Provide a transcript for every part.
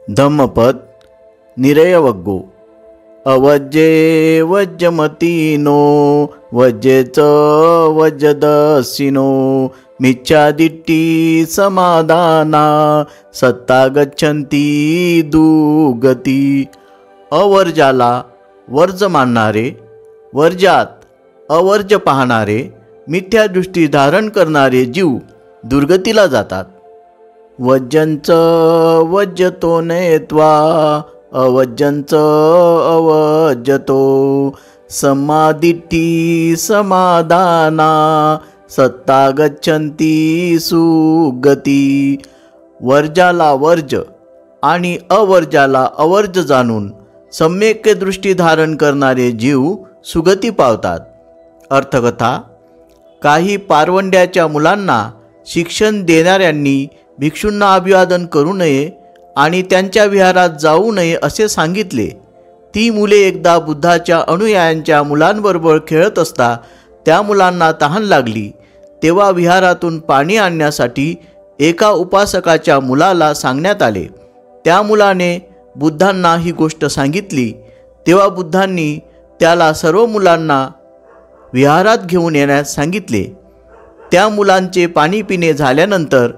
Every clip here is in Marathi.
धम्मपद निरयवग्गो अवज्ये वज्जमतीनो वज्जेच वज्जदसिनो मिच्छादिट्टी समादाना सत्ता गच्छन्ती दुगती। अवर्जाला वर्ज मानणारे, वर्जात अवर्ज पाहणारे, मिथ्या दृष्टी धारण करणारे जीव दुर्गतीला जातात। वज्जंच वज्जतो नयत्वा अवज्जंच अवज्जतो समादिट्ठी समादाना सत्ता गच्छन्ती सुगती। वर्जाला वर्ज आणि अवर्जाला अवर्ज जाणून सम्यक दृष्टी धारण करणारे जीव सुगती पावतात। अर्थकथा: काही पारवंड्याच्या मुलांना शिक्षण देणाऱ्यांनी भिक्षूंना अभिवादन करू नये आणि त्यांच्या विहारात जाऊ नये असे सांगितले। ती मुले एकदा बुद्धाच्या अनुयायांच्या मुलांबरोबर खेळत असता त्या मुलांना तहान लागली। तेव्हा विहारातून पाणी आणण्यासाठी एका उपासकाच्या मुलाला सांगण्यात आले। त्या मुलाने बुद्धांना ही गोष्ट सांगितली। तेव्हा बुद्धांनी त्याला सर्व मुलांना विहारात घेऊन येण्यास सांगितले। त्या मुलांचे पाणी पिणे झाल्यानंतर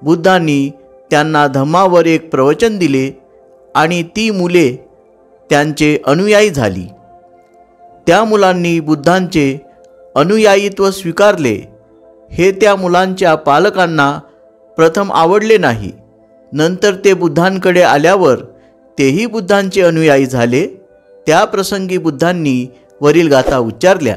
बुद्धांनी त्यांना धम्मावर एक प्रवचन दिले आणि ती मुले त्यांचे अनुयायी झाली। त्या मुलांनी बुद्धांचे अनुयायीत्व स्वीकारले। हे त्या मुलांच्या पालकांना प्रथम आवडले नाही। नंतर ते बुद्धांकडे आल्यावर तेही बुद्धांचे अनुयायी झाले। त्या प्रसंगी बुद्धांनी वरील गाथा उच्चारल्या।